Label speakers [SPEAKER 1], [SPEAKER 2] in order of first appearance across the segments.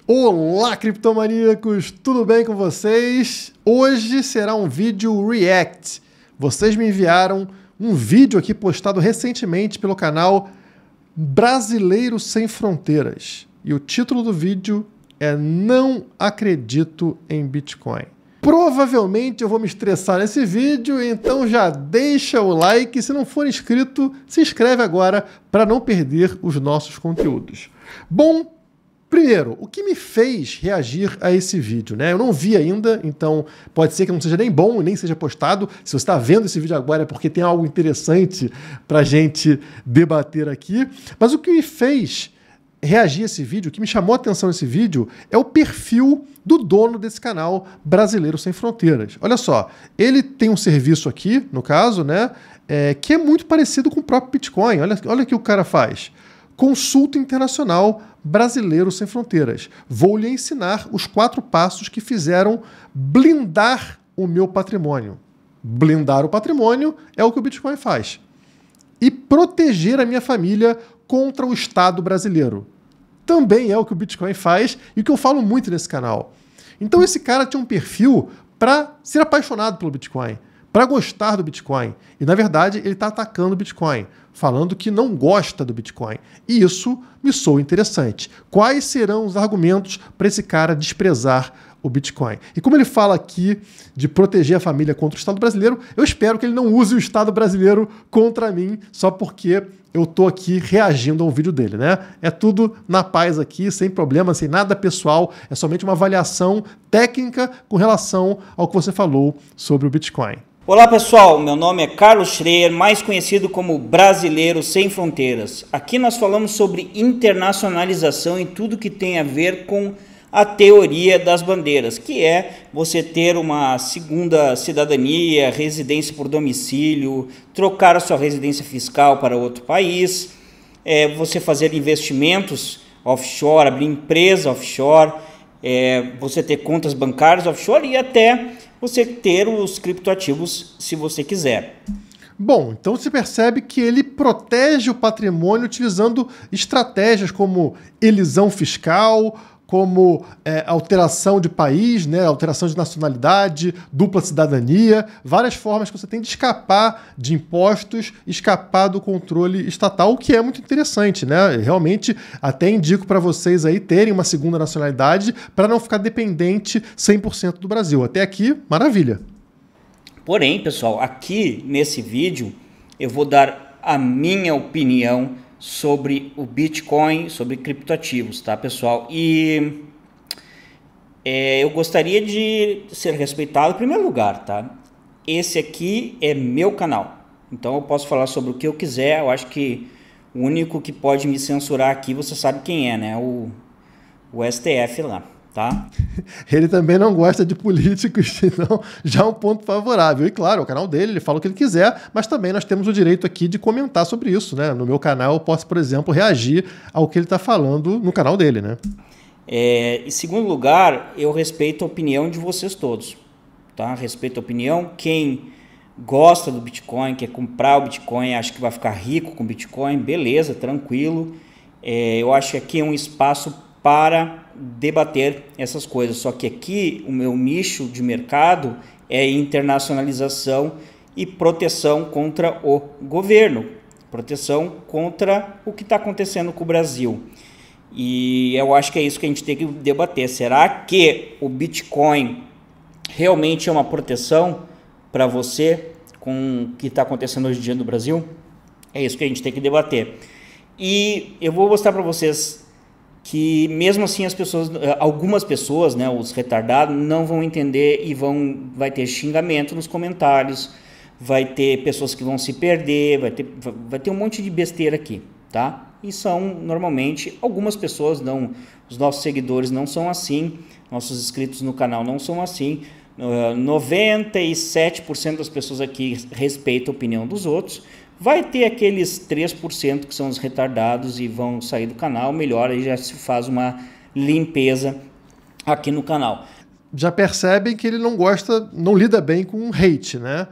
[SPEAKER 1] Olá, criptomaníacos! Tudo bem com vocês? Hoje será um vídeo React. Vocês me enviaram um vídeo aqui postado recentemente pelo canal Brasileiro Sem Fronteiras. E o título do vídeo é Não Acredito em Bitcoin. Provavelmente eu vou me estressar nesse vídeo, então já deixa o like. Se não for inscrito, se inscreve agora para não perder os nossos conteúdos. Bom, primeiro, o que me fez reagir a esse vídeo, né? Eu não vi ainda, então pode ser que não seja nem bom e nem seja postado. Se você está vendo esse vídeo agora é porque tem algo interessante para a gente debater aqui. Mas o que me fez reagir a esse vídeo, o que me chamou a atenção nesse vídeo, é o perfil do dono desse canal Brasileiro Sem Fronteiras. Olha só, ele tem um serviço aqui, no caso, né, que é muito parecido com o próprio Bitcoin. Olha o que o cara faz. Consulta Internacional Brasileiro Sem Fronteiras. Vou lhe ensinar os 4 passos que fizeram blindar o meu patrimônio. Blindar o patrimônio é o que o Bitcoin faz. E proteger a minha família contra o Estado brasileiro. Também é o que o Bitcoin faz e o que eu falo muito nesse canal. Então esse cara tinha um perfil para ser apaixonado pelo Bitcoin, para gostar do Bitcoin. E, na verdade, ele está atacando o Bitcoin, falando que não gosta do Bitcoin. E isso me soa interessante. Quais serão os argumentos para esse cara desprezar o Bitcoin? E como ele fala aqui de proteger a família contra o Estado brasileiro, eu espero que ele não use o Estado brasileiro contra mim só porque eu estou aqui reagindo ao vídeo dele, né? É tudo na paz aqui, sem problema, sem nada pessoal, é somente uma avaliação técnica com relação ao que você falou sobre o Bitcoin.
[SPEAKER 2] Olá pessoal, meu nome é Carlos Schreier, mais conhecido como Brasileiro Sem Fronteiras. Aqui nós falamos sobre internacionalização e tudo que tem a ver com a teoria das bandeiras, que é você ter uma segunda cidadania, residência por domicílio, trocar a sua residência fiscal para outro país, você fazer investimentos offshore, abrir empresa offshore, você ter contas bancárias offshore e até você ter os criptoativos se você quiser.
[SPEAKER 1] Bom, então você percebe que ele protege o patrimônio utilizando estratégias como elisão fiscal, como alteração de país, né, alteração de nacionalidade, dupla cidadania, várias formas que você tem de escapar de impostos, escapar do controle estatal, o que é muito interessante, né? Realmente até indico para vocês aí terem uma segunda nacionalidade para não ficar dependente 100% do Brasil. Até aqui, maravilha.
[SPEAKER 2] Porém, pessoal, aqui nesse vídeo eu vou dar a minha opinião sobre o Bitcoin, sobre criptoativos, tá, pessoal? E eu gostaria de ser respeitado em primeiro lugar, tá? Esse aqui é meu canal, então eu posso falar sobre o que eu quiser. Eu acho que o único que pode me censurar aqui, você sabe quem é, né? O STF lá. Tá?
[SPEAKER 1] Ele também não gosta de políticos, então já é um ponto favorável. E claro, o canal dele, ele fala o que ele quiser, mas também nós temos o direito aqui de comentar sobre isso, né? No meu canal eu posso, por exemplo, reagir ao que ele está falando no canal dele, né?
[SPEAKER 2] Em segundo lugar, eu respeito a opinião de vocês todos, tá? Respeito a opinião. Quem gosta do Bitcoin, quer comprar o Bitcoin, acha que vai ficar rico com o Bitcoin, beleza, tranquilo. Eu acho que aqui é um espaço para debater essas coisas, só que aqui o meu nicho de mercado é internacionalização e proteção contra o governo, proteção contra o que está acontecendo com o Brasil. E eu acho que é isso que a gente tem que debater. Será que o Bitcoin realmente é uma proteção para você com o que está acontecendo hoje em dia no Brasil? É isso que a gente tem que debater. E eu vou mostrar para vocês que mesmo assim algumas pessoas, né, os retardados, não vão entender e vai ter xingamento nos comentários, vai ter pessoas que vão se perder, vai ter um monte de besteira aqui, tá? E são normalmente algumas pessoas, não, os nossos seguidores não são assim, nossos inscritos no canal não são assim. 97% das pessoas aqui respeitam a opinião dos outros. Vai ter aqueles 3% que são os retardados e vão sair do canal, melhor, aí já se faz uma limpeza aqui no canal.
[SPEAKER 1] Já percebem que ele não gosta, não lida bem com hate, né?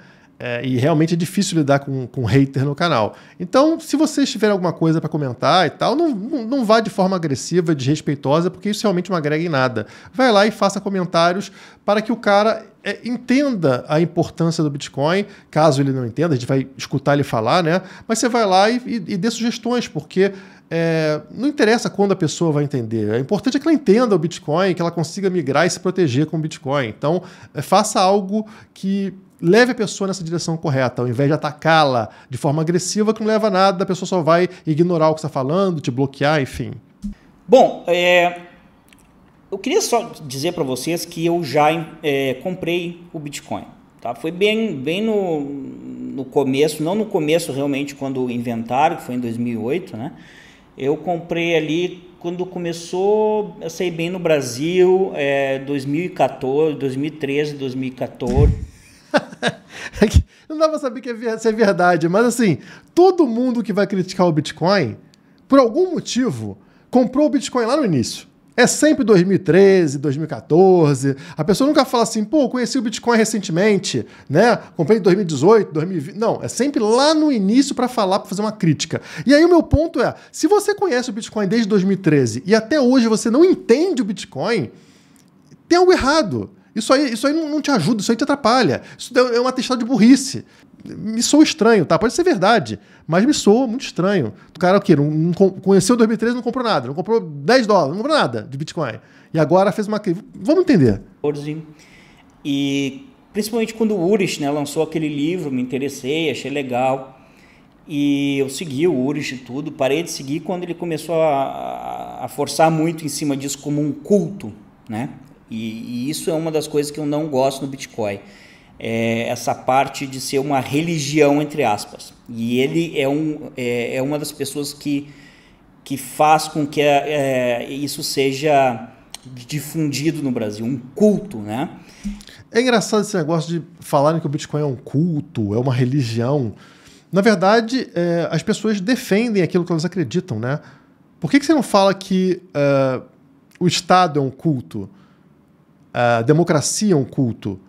[SPEAKER 1] E realmente é difícil lidar com hater no canal. Então, se vocês tiverem alguma coisa para comentar e tal, não vá de forma agressiva, desrespeitosa, porque isso realmente não agrega em nada. Vai lá e faça comentários para que o cara entenda a importância do Bitcoin. Caso ele não entenda, a gente vai escutar ele falar, né? Mas você vai lá e dê sugestões, porque não interessa quando a pessoa vai entender. É importante que ela entenda o Bitcoin, que ela consiga migrar e se proteger com o Bitcoin. Então, faça algo que leve a pessoa nessa direção correta, ao invés de atacá-la de forma agressiva, que não leva a nada, a pessoa só vai ignorar o que você está falando, te bloquear, enfim.
[SPEAKER 2] Bom, eu queria só dizer para vocês que eu já comprei o Bitcoin. Tá? Foi bem no começo, não no começo realmente quando inventaram, que foi em 2008, né? Eu comprei ali quando começou a sair bem no Brasil, 2014, 2013, 2014.
[SPEAKER 1] Não dá pra saber se é verdade, mas assim, todo mundo que vai criticar o Bitcoin, por algum motivo, comprou o Bitcoin lá no início. É sempre 2013, 2014. A pessoa nunca fala assim, pô, conheci o Bitcoin recentemente, né? Comprei em 2018, 2020. Não, é sempre lá no início para falar, para fazer uma crítica. E aí o meu ponto é, se você conhece o Bitcoin desde 2013 e até hoje você não entende o Bitcoin, tem algo errado. Isso aí não te ajuda, isso aí te atrapalha. Isso é um atestado de burrice. Me soa estranho, tá? Pode ser verdade, mas me soa muito estranho. O cara, o quê? Não conheceu 2013, não comprou nada. Não comprou $10, não comprou nada de Bitcoin. E agora fez uma... Vamos entender.
[SPEAKER 2] E principalmente quando o Ulrich, né, lançou aquele livro, me interessei, achei legal. E eu segui o Ulrich e tudo. Parei de seguir quando ele começou a forçar muito em cima disso como um culto, né? E isso é uma das coisas que eu não gosto no Bitcoin. Essa parte de ser uma religião, entre aspas. E ele é uma das pessoas que faz com que isso seja difundido no Brasil, um culto, né?
[SPEAKER 1] É engraçado esse negócio de falarem que o Bitcoin é um culto, é uma religião. Na verdade, as pessoas defendem aquilo que elas acreditam, né? Por que você não fala que o Estado é um culto? A democracia é um culto?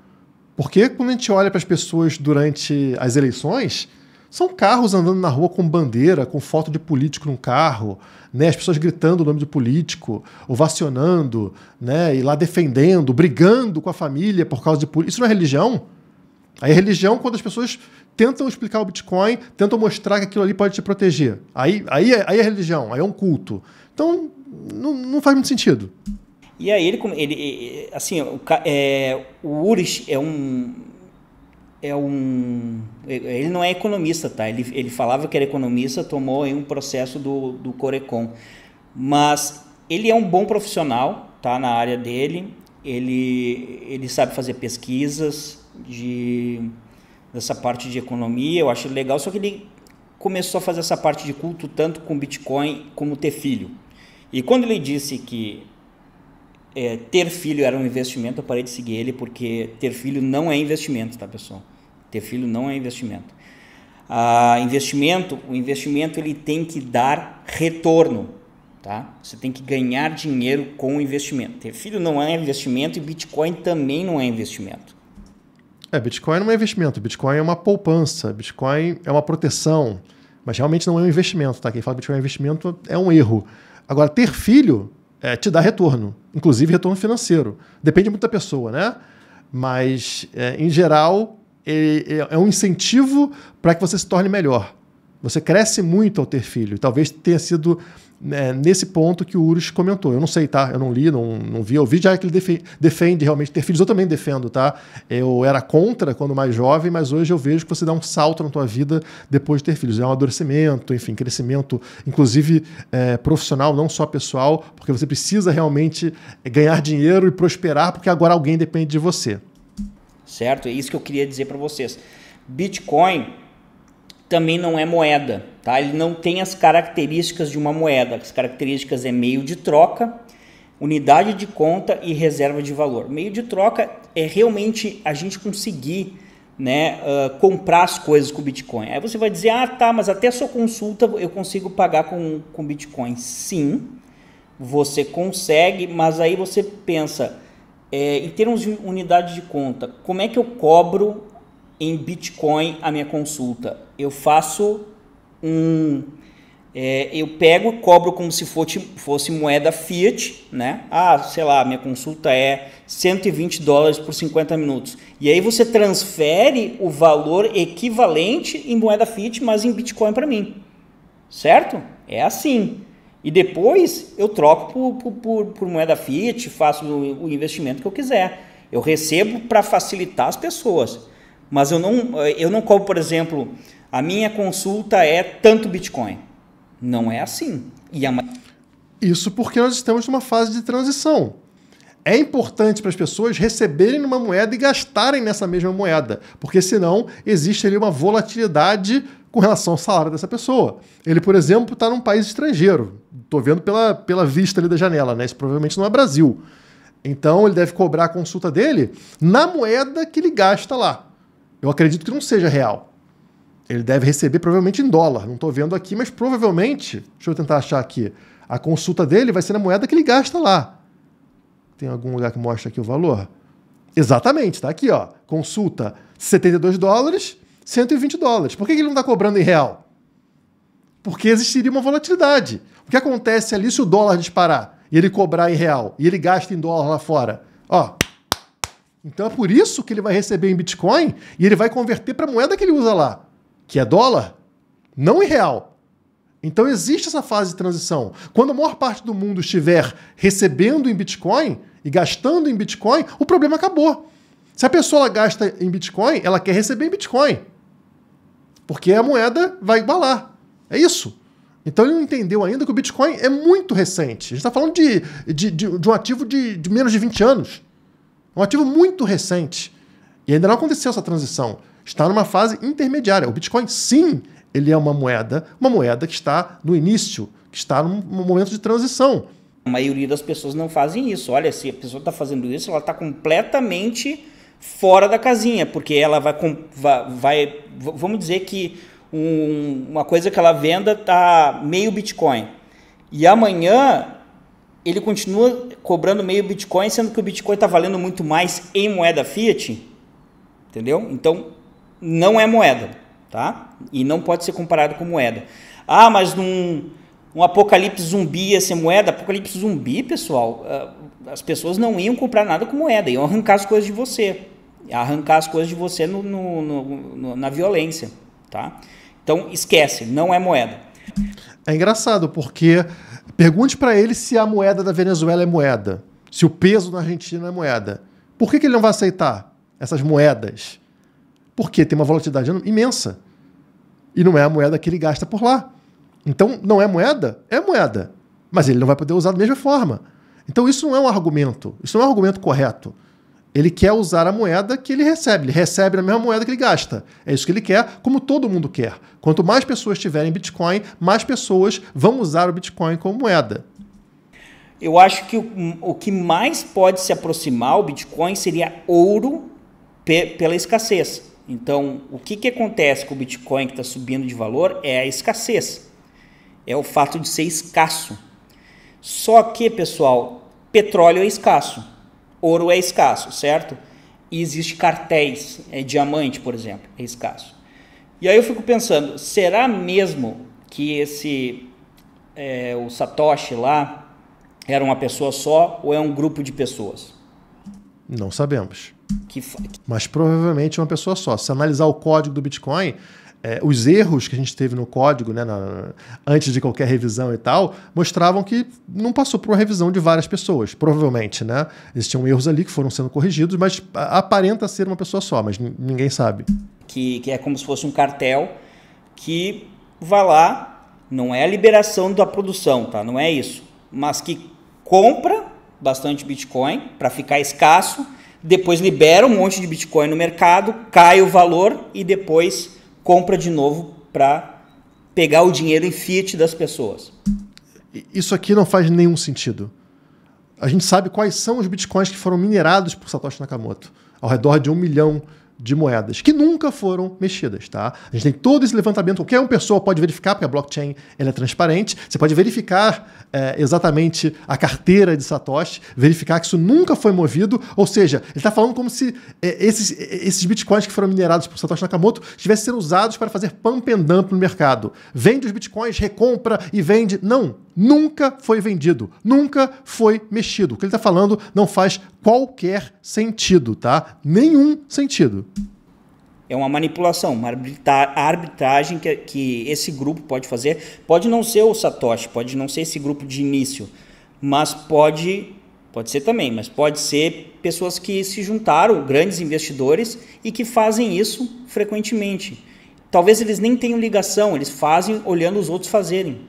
[SPEAKER 1] Porque quando a gente olha para as pessoas durante as eleições, são carros andando na rua com bandeira, com foto de político no carro, né? As pessoas gritando o nome de político, ovacionando, né? E lá defendendo, brigando com a família por causa de político. Isso não é religião? Aí é religião quando as pessoas tentam explicar o Bitcoin, tentam mostrar que aquilo ali pode te proteger. Aí é religião, aí é um culto. Então, não faz muito sentido.
[SPEAKER 2] E aí ele assim, o Ulrich ele não é economista, tá? Ele falava que era economista, tomou aí um processo do Corecon, mas ele é um bom profissional, tá? Na área dele, ele sabe fazer pesquisas dessa parte de economia, eu acho legal, só que ele começou a fazer essa parte de culto tanto com Bitcoin como ter filho. E quando ele disse que ter filho era um investimento, eu parei de seguir ele, porque ter filho não é investimento, tá, pessoal? Ter filho não é investimento. O investimento ele tem que dar retorno, tá? Você tem que ganhar dinheiro com o investimento. Ter filho não é investimento e Bitcoin também não é investimento.
[SPEAKER 1] Bitcoin não é investimento, Bitcoin é uma poupança, Bitcoin é uma proteção, mas realmente não é um investimento, tá? Quem fala que Bitcoin é investimento é um erro. Agora, ter filho te dá retorno, inclusive retorno financeiro. Depende muito da pessoa, né? Mas, em geral, é um incentivo para que você se torne melhor. Você cresce muito ao ter filho. Talvez tenha sido nesse ponto que o Ulrich comentou. Eu não sei, tá? Eu não li, não vi. Eu vi já que ele defende realmente ter filhos. Eu também defendo, tá? Eu era contra quando mais jovem, mas hoje eu vejo que você dá um salto na tua vida depois de ter filhos. É um amadurecimento, enfim, crescimento, inclusive profissional, não só pessoal, porque você precisa realmente ganhar dinheiro e prosperar, porque agora alguém depende de você.
[SPEAKER 2] Certo? É isso que eu queria dizer para vocês. Bitcoin também não é moeda, tá? Ele não tem as características de uma moeda. As características é meio de troca, unidade de conta e reserva de valor. Meio de troca é realmente a gente conseguir, né, comprar as coisas com Bitcoin. Aí você vai dizer, tá, mas até a sua consulta eu consigo pagar com Bitcoin. Sim, você consegue, mas aí você pensa, em termos de unidade de conta, como é que eu cobro em Bitcoin a minha consulta. Eu faço eu pego, cobro como se fosse moeda fiat, né? Sei lá, minha consulta é $120 por 50 minutos. E aí você transfere o valor equivalente em moeda fiat, mas em Bitcoin para mim. Certo? É assim. E depois eu troco por moeda fiat, faço o investimento que eu quiser. Eu recebo para facilitar as pessoas. Mas eu não cobro, por exemplo, a minha consulta é tanto Bitcoin. Não é assim.
[SPEAKER 1] Isso porque nós estamos numa fase de transição. É importante para as pessoas receberem numa moeda e gastarem nessa mesma moeda, porque senão existe ali uma volatilidade com relação ao salário dessa pessoa. Ele, por exemplo, está num país estrangeiro. Estou vendo pela vista ali da janela, né? Isso provavelmente não é Brasil. Então ele deve cobrar a consulta dele na moeda que ele gasta lá. Eu acredito que não seja real. Ele deve receber provavelmente em dólar. Não estou vendo aqui, mas provavelmente, deixa eu tentar achar aqui, a consulta dele vai ser na moeda que ele gasta lá. Tem algum lugar que mostra aqui o valor? Exatamente, está aqui, ó. Consulta $72, $120. Por que ele não está cobrando em real? Porque existiria uma volatilidade. O que acontece ali se o dólar disparar e ele cobrar em real e ele gasta em dólar lá fora? Ó. Então é por isso que ele vai receber em Bitcoin e ele vai converter para a moeda que ele usa lá, que é dólar, não em real. Então existe essa fase de transição. Quando a maior parte do mundo estiver recebendo em Bitcoin e gastando em Bitcoin, o problema acabou. Se a pessoa gasta em Bitcoin, ela quer receber em Bitcoin. Porque a moeda vai igualar. É isso. Então ele não entendeu ainda que o Bitcoin é muito recente. A gente está falando de um ativo de menos de 20 anos. Um ativo muito recente. E ainda não aconteceu essa transição. Está numa fase intermediária. O Bitcoin, sim, ele é uma moeda que está no início, que está num momento de transição.
[SPEAKER 2] A maioria das pessoas não fazem isso. Olha, se a pessoa está fazendo isso, ela está completamente fora da casinha, porque ela vai vamos dizer que uma coisa que ela venda está meio Bitcoin. E amanhã ele continua cobrando meio Bitcoin, sendo que o Bitcoin está valendo muito mais em moeda fiat. Entendeu? Então, não é moeda, tá? E não pode ser comparado com moeda. Mas um apocalipse zumbi ia ser moeda? Apocalipse zumbi, pessoal, as pessoas não iam comprar nada com moeda, iam arrancar as coisas de você. Arrancar as coisas de você na violência, tá? Então, esquece, não é moeda.
[SPEAKER 1] É engraçado, porque pergunte para ele se a moeda da Venezuela é moeda, se o peso na Argentina é moeda. Por que ele não vai aceitar essas moedas? Porque tem uma volatilidade imensa. E não é a moeda que ele gasta por lá. Então, não é moeda? É moeda. Mas ele não vai poder usar da mesma forma. Então, isso não é um argumento. Isso não é um argumento correto. Ele quer usar a moeda que ele recebe. Ele recebe na mesma moeda que ele gasta. É isso que ele quer, como todo mundo quer. Quanto mais pessoas tiverem Bitcoin, mais pessoas vão usar o Bitcoin como moeda.
[SPEAKER 2] Eu acho que o que mais pode se aproximar ao Bitcoin seria ouro pela escassez. Então, o que acontece com o Bitcoin que está subindo de valor é a escassez. É o fato de ser escasso. Só que, pessoal, petróleo é escasso. Ouro é escasso, certo? E existe cartéis, diamante, por exemplo, é escasso. E aí eu fico pensando, será mesmo que o Satoshi lá era uma pessoa só ou é um grupo de pessoas?
[SPEAKER 1] Não sabemos. Mas provavelmente é uma pessoa só. Se analisar o código do Bitcoin, os erros que a gente teve no código, né, antes de qualquer revisão e tal, mostravam que não passou por uma revisão de várias pessoas, provavelmente, né? Existiam erros ali que foram sendo corrigidos, mas aparenta ser uma pessoa só, mas ninguém sabe.
[SPEAKER 2] Que é como se fosse um cartel que vai lá, não é a liberação da produção, tá? Não é isso, mas que compra bastante Bitcoin para ficar escasso, depois libera um monte de Bitcoin no mercado, cai o valor e depois compra de novo para pegar o dinheiro em fiat das pessoas.
[SPEAKER 1] Isso aqui não faz nenhum sentido. A gente sabe quais são os bitcoins que foram minerados por Satoshi Nakamoto. Ao redor de 1 milhão de moedas que nunca foram mexidas, tá? A gente tem todo esse levantamento, qualquer uma pessoa pode verificar, porque a blockchain ela é transparente, você pode verificar exatamente a carteira de Satoshi, verificar que isso nunca foi movido, ou seja, ele está falando como se esses bitcoins que foram minerados por Satoshi Nakamoto tivessem sido usados para fazer pump and dump no mercado. Vende os bitcoins, recompra e vende. Não, nunca foi vendido, nunca foi mexido. O que ele está falando não faz qualquer sentido, tá? Nenhum sentido.
[SPEAKER 2] É uma manipulação, uma arbitragem que esse grupo pode fazer. Pode não ser o Satoshi, pode não ser esse grupo de início, mas pode ser também, mas pode ser pessoas que se juntaram, grandes investidores, e que fazem isso frequentemente. Talvez eles nem tenham ligação, eles fazem olhando os outros fazerem,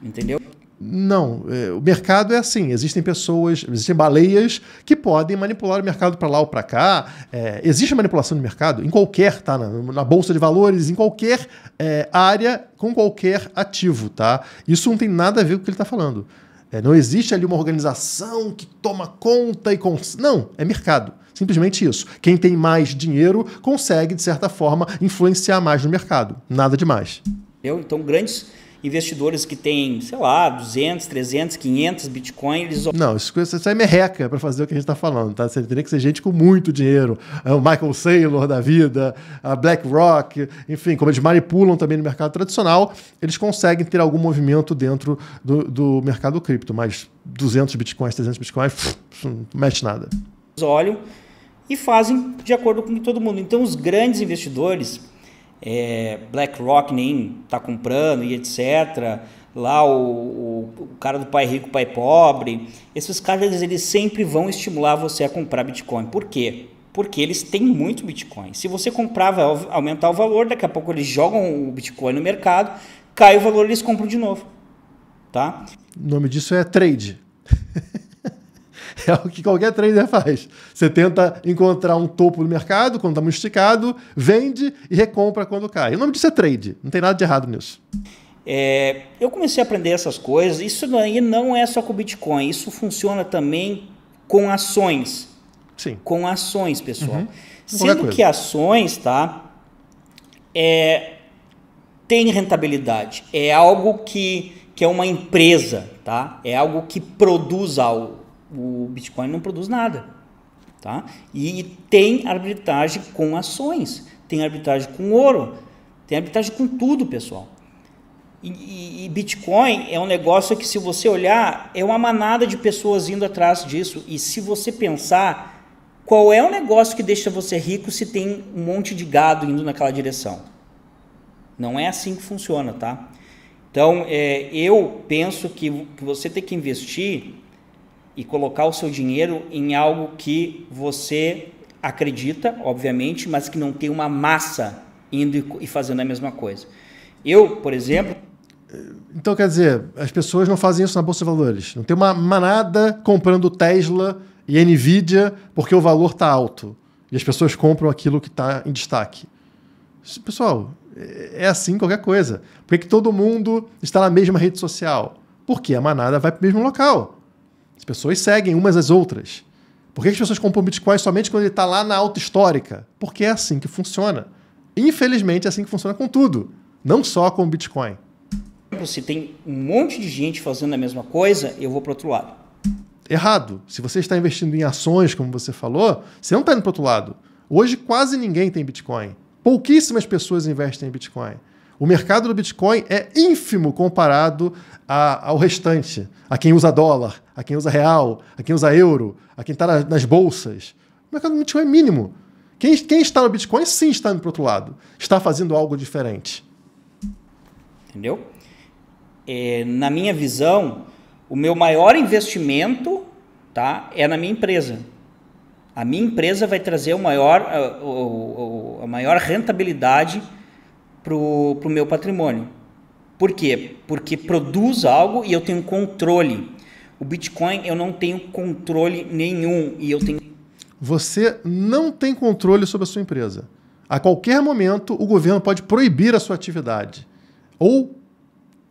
[SPEAKER 2] entendeu?
[SPEAKER 1] Não, o mercado é assim, existem pessoas, existem baleias que podem manipular o mercado para lá ou para cá. Existe manipulação de mercado em qualquer, tá? Na bolsa de valores, em qualquer área, com qualquer ativo, tá? Isso não tem nada a ver com o que ele está falando. Não existe ali uma organização que toma conta e... Não, é mercado. Simplesmente isso. Quem tem mais dinheiro consegue, de certa forma, influenciar mais no mercado. Nada demais.
[SPEAKER 2] Então, grandes investidores que têm, sei lá, 200, 300, 500 Bitcoin, eles...
[SPEAKER 1] Não, isso é merreca para fazer o que a gente está falando, tá? Você teria que ser gente com muito dinheiro. O Michael Saylor da vida, a BlackRock, enfim, como eles manipulam também no mercado tradicional, eles conseguem ter algum movimento dentro do mercado cripto, mas 200 Bitcoins, 300 Bitcoins, não mexe nada.
[SPEAKER 2] Olham e fazem de acordo com todo mundo. Então, os grandes investidores... BlackRock nem está comprando e etc. Lá o cara do pai rico, pai pobre, esses caras eles sempre vão estimular você a comprar Bitcoin. Por quê? Porque eles têm muito Bitcoin. Se você comprar, vai aumentar o valor, daqui a pouco eles jogam o Bitcoin no mercado, cai o valor, eles compram de novo. Tá?
[SPEAKER 1] O nome disso é trade. É o que qualquer trader faz. Você tenta encontrar um topo no mercado, quando está muito esticado, vende e recompra quando cai. O nome disso é trade. Não tem nada de errado nisso.
[SPEAKER 2] Eu comecei a aprender essas coisas. Isso daí não é só com o Bitcoin. Isso funciona também com ações.
[SPEAKER 1] Sim.
[SPEAKER 2] Com ações, pessoal.
[SPEAKER 1] Uhum.
[SPEAKER 2] Sendo que ações, tá? Tem rentabilidade. É algo que é uma empresa, tá? É algo que produz algo. O Bitcoin não produz nada, tá? E tem arbitragem com ações, tem arbitragem com ouro, tem arbitragem com tudo, pessoal. E Bitcoin é um negócio que, se você olhar, é uma manada de pessoas indo atrás disso. E se você pensar, qual é o negócio que deixa você rico se tem um monte de gado indo naquela direção? Não é assim que funciona, tá? Então, eu penso que você tem que investir e colocar o seu dinheiro em algo que você acredita, obviamente, mas que não tem uma massa indo e fazendo a mesma coisa. Eu, por exemplo...
[SPEAKER 1] Então, quer dizer, as pessoas não fazem isso na Bolsa de Valores. Não tem uma manada comprando Tesla e Nvidia porque o valor está alto. E as pessoas compram aquilo que está em destaque. Pessoal, é assim qualquer coisa. Por que todo mundo está na mesma rede social? Porque a manada vai para o mesmo local. As pessoas seguem umas às outras. Por que as pessoas compram Bitcoin somente quando ele está lá na alta histórica? Porque é assim que funciona. Infelizmente, é assim que funciona com tudo. Não só com o Bitcoin.
[SPEAKER 2] Se tem um monte de gente fazendo a mesma coisa, eu vou para o outro lado.
[SPEAKER 1] Errado. Se você está investindo em ações, como você falou, você não está indo para o outro lado. Hoje, quase ninguém tem Bitcoin. Pouquíssimas pessoas investem em Bitcoin. O mercado do Bitcoin é ínfimo comparado ao restante. A quem usa dólar, a quem usa real, a quem usa euro, a quem está nas bolsas. O mercado do Bitcoin é mínimo. Quem está no Bitcoin, sim, está indo para o outro lado. Está fazendo algo diferente.
[SPEAKER 2] Entendeu? Na minha visão, o meu maior investimento, tá, é na minha empresa. A minha empresa vai trazer a maior rentabilidade para o meu patrimônio. Por quê? Porque produz algo e eu tenho controle. O Bitcoin eu não tenho controle nenhum e eu tenho...
[SPEAKER 1] Você não tem controle sobre a sua empresa. A qualquer momento o governo pode proibir a sua atividade ou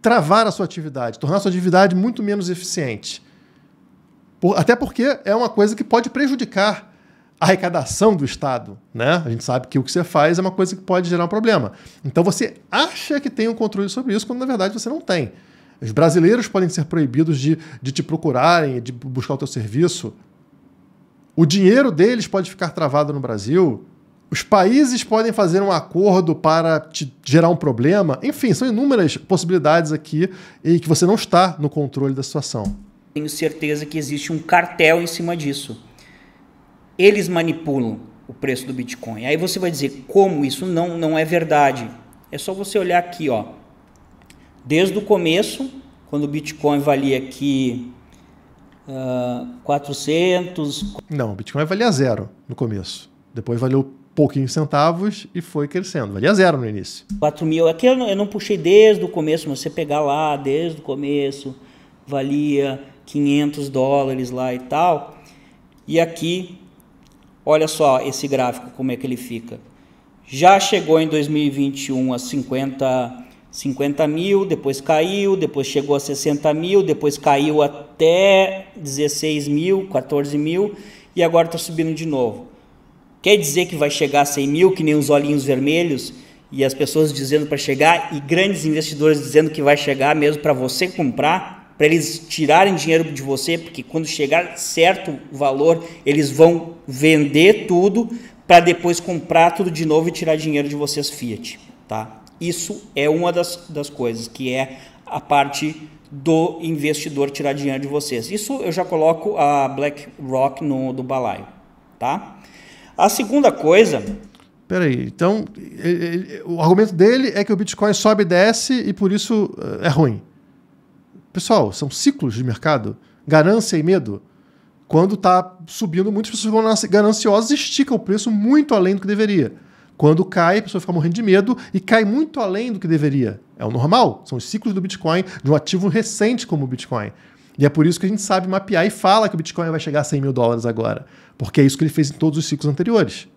[SPEAKER 1] travar a sua atividade, tornar a sua atividade muito menos eficiente. Até porque é uma coisa que pode prejudicar arrecadação do Estado, né? A gente sabe que o que você faz é uma coisa que pode gerar um problema. Então você acha que tem um controle sobre isso, quando na verdade você não tem. Os brasileiros podem ser proibidos de te procurarem, de buscar o teu serviço. O dinheiro deles pode ficar travado no Brasil. Os países podem fazer um acordo para te gerar um problema. Enfim, são inúmeras possibilidades aqui e que você não está no controle da situação.
[SPEAKER 2] Tenho certeza que existe um cartel em cima disso. Eles manipulam o preço do Bitcoin. Aí você vai dizer, como isso não é verdade? É só você olhar aqui, ó. Desde o começo, quando o Bitcoin valia aqui 400...
[SPEAKER 1] Não, o Bitcoin valia 0 no começo. Depois valeu pouquinhos centavos e foi crescendo. Valia 0 no início.
[SPEAKER 2] 4 mil. Aqui eu não puxei desde o começo, mas você pegar lá, desde o começo, valia $500 lá e tal. E aqui, olha só esse gráfico, como é que ele fica. Já chegou em 2021 a 50 mil, depois caiu, depois chegou a 60 mil, depois caiu até 16 mil, 14 mil e agora está subindo de novo. Quer dizer que vai chegar a 100 mil, que nem os olhinhos vermelhos, e as pessoas dizendo para chegar, e grandes investidores dizendo que vai chegar mesmo para você comprar, para eles tirarem dinheiro de você, porque quando chegar certo valor, eles vão vender tudo para depois comprar tudo de novo e tirar dinheiro de vocês fiat, tá? Isso é uma das coisas, que é a parte do investidor tirar dinheiro de vocês. Isso eu já coloco a BlackRock do balaio, tá? A segunda coisa...
[SPEAKER 1] Peraí, então o argumento dele é que o Bitcoin sobe e desce e por isso é ruim. Pessoal, são ciclos de mercado, ganância e medo. Quando está subindo, muitas pessoas vão gananciosas e esticam o preço muito além do que deveria. Quando cai, a pessoa fica morrendo de medo e cai muito além do que deveria. É o normal, são os ciclos do Bitcoin, de um ativo recente como o Bitcoin. E é por isso que a gente sabe mapear e fala que o Bitcoin vai chegar a $100 mil agora. Porque é isso que ele fez em todos os ciclos anteriores.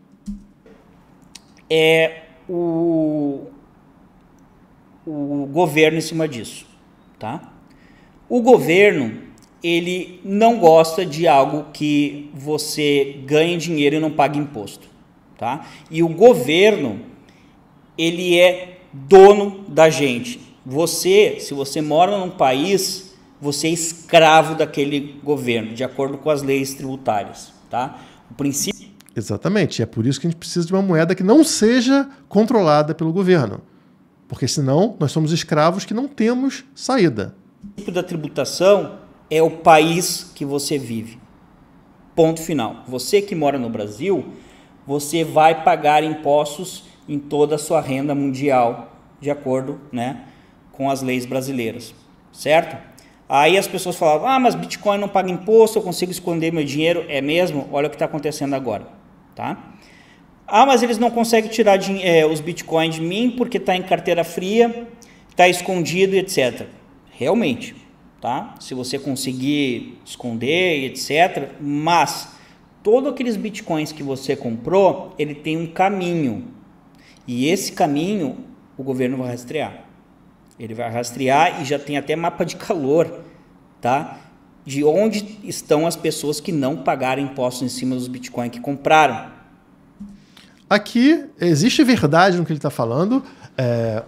[SPEAKER 2] É o governo em cima disso, tá? O governo, ele não gosta de algo que você ganhe dinheiro e não pague imposto, tá? E o governo, ele é dono da gente. Você, se você mora num país, você é escravo daquele governo, de acordo com as leis tributárias, tá? O princípio...
[SPEAKER 1] Exatamente, é por isso que a gente precisa de uma moeda que não seja controlada pelo governo. Porque senão nós somos escravos que não temos saída.
[SPEAKER 2] O princípio da tributação é o país que você vive. Ponto final. Você que mora no Brasil, você vai pagar impostos em toda a sua renda mundial, de acordo, né, com as leis brasileiras, certo? Aí as pessoas falavam, mas Bitcoin não paga imposto, eu consigo esconder meu dinheiro. É mesmo? Olha o que está acontecendo agora, tá? Mas eles não conseguem tirar os Bitcoins de mim porque está em carteira fria, está escondido, etc. Realmente, tá? Se você conseguir esconder, etc. Mas todos aqueles Bitcoins que você comprou, ele tem um caminho. E esse caminho o governo vai rastrear. Ele vai rastrear e já tem até mapa de calor, tá? De onde estão as pessoas que não pagaram impostos em cima dos Bitcoin que compraram.
[SPEAKER 1] Aqui existe verdade no que ele está falando.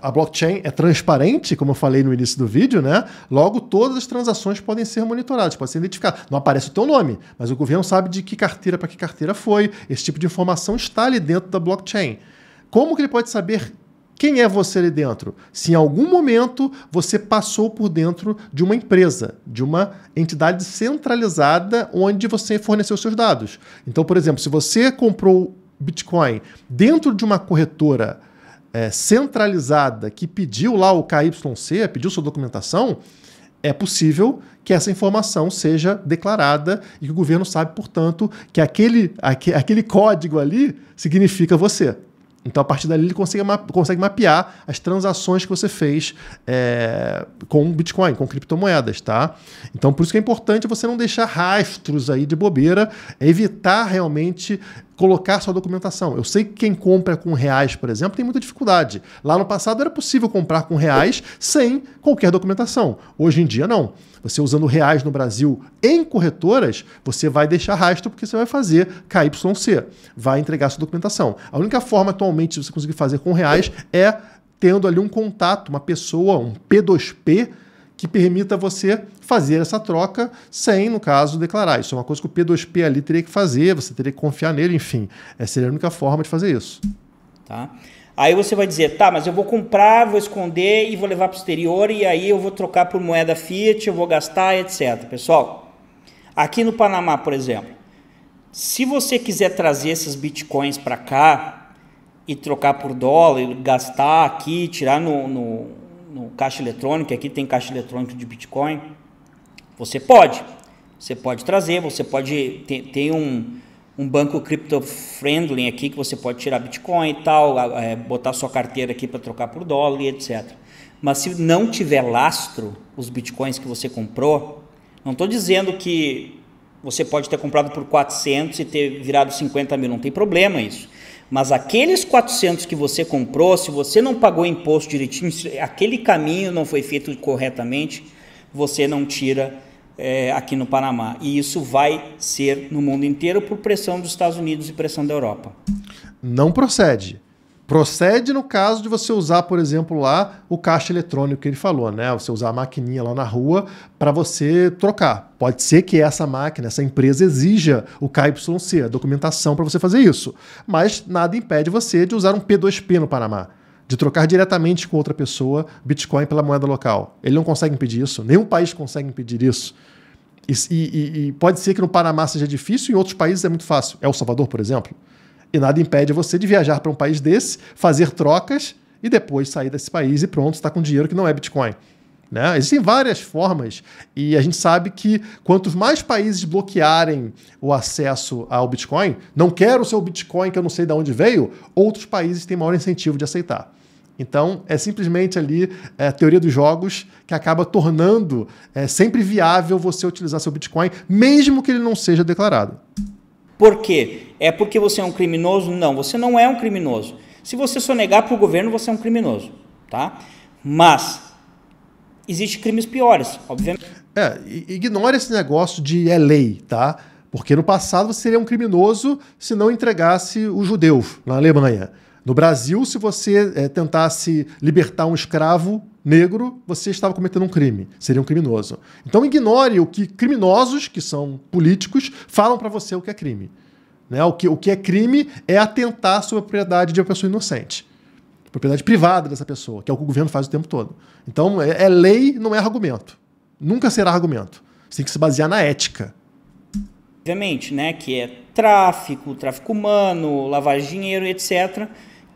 [SPEAKER 1] A blockchain é transparente, como eu falei no início do vídeo, né? Logo, todas as transações podem ser monitoradas, podem ser identificadas. Não aparece o teu nome, mas o governo sabe de que carteira para que carteira foi. Esse tipo de informação está ali dentro da blockchain. Como que ele pode saber quem é você ali dentro? Se em algum momento você passou por dentro de uma empresa, de uma entidade centralizada onde você forneceu seus dados. Então, por exemplo, se você comprou Bitcoin dentro de uma corretora centralizada que pediu lá o KYC, pediu sua documentação, é possível que essa informação seja declarada e que o governo sabe, portanto, que aquele código ali significa você. Então, a partir dali, ele consegue mapear as transações que você fez com Bitcoin, com criptomoedas, tá? Então, por isso que é importante você não deixar rastros aí de bobeira, evitar realmente colocar sua documentação. Eu sei que quem compra com reais, por exemplo, tem muita dificuldade. Lá no passado era possível comprar com reais sem qualquer documentação. Hoje em dia, não. Você usando reais no Brasil em corretoras, você vai deixar rastro porque você vai fazer KYC, vai entregar sua documentação. A única forma atualmente de você conseguir fazer com reais é tendo ali um contato, uma pessoa, um P2P, que permita você fazer essa troca sem, no caso, declarar. Isso é uma coisa que o P2P ali teria que fazer, você teria que confiar nele, enfim. Essa seria a única forma de fazer isso.
[SPEAKER 2] Tá? Aí você vai dizer, tá, mas eu vou comprar, vou esconder e vou levar para o exterior e aí eu vou trocar por moeda fiat, eu vou gastar, etc. Pessoal, aqui no Panamá, por exemplo, se você quiser trazer esses bitcoins para cá e trocar por dólar, e gastar aqui, tirar no caixa eletrônico, aqui tem caixa eletrônico de Bitcoin, você pode trazer, você pode ter um banco crypto friendly aqui que você pode tirar Bitcoin e tal, botar sua carteira aqui para trocar por dólar e etc. Mas se não tiver lastro os Bitcoins que você comprou, não estou dizendo que você pode ter comprado por 400 e ter virado 50 mil, não tem problema isso. Mas aqueles 400 que você comprou, se você não pagou imposto direitinho, se aquele caminho não foi feito corretamente, você não tira aqui no Panamá. E isso vai ser no mundo inteiro por pressão dos Estados Unidos e pressão da Europa.
[SPEAKER 1] Não procede. Procede no caso de você usar, por exemplo, lá o caixa eletrônico que ele falou, né? Você usar a maquininha lá na rua para você trocar. Pode ser que essa máquina, essa empresa exija o KYC, a documentação para você fazer isso. Mas nada impede você de usar um P2P no Panamá, de trocar diretamente com outra pessoa Bitcoin pela moeda local. Ele não consegue impedir isso. Nenhum país consegue impedir isso. E pode ser que no Panamá seja difícil, em outros países é muito fácil. El Salvador, por exemplo. E nada impede você de viajar para um país desse, fazer trocas e depois sair desse país e pronto, está com dinheiro que não é Bitcoin. Né? Existem várias formas e a gente sabe que quantos mais países bloquearem o acesso ao Bitcoin, não quero o seu Bitcoin que eu não sei de onde veio, outros países têm maior incentivo de aceitar. Então, é simplesmente ali a teoria dos jogos que acaba tornando sempre viável você utilizar seu Bitcoin, mesmo que ele não seja declarado.
[SPEAKER 2] Por quê? É porque você é um criminoso? Não, você não é um criminoso. Se você sonegar para o governo, você é um criminoso. Tá? Mas existem crimes piores, obviamente.
[SPEAKER 1] Ignore esse negócio de lei, tá? Porque no passado você seria um criminoso se não entregasse o judeu na Alemanha. No Brasil, se você tentasse libertar um escravo negro, você estava cometendo um crime, seria um criminoso. Então ignore o que criminosos, que são políticos, falam para você o que é crime. Né? O que é crime é atentar sobre a propriedade de uma pessoa inocente. Propriedade privada dessa pessoa, que é o que o governo faz o tempo todo. Então lei, não é argumento. Nunca será argumento. Você tem que se basear na ética.
[SPEAKER 2] Obviamente, né, que é tráfico humano, lavagem de dinheiro, etc.,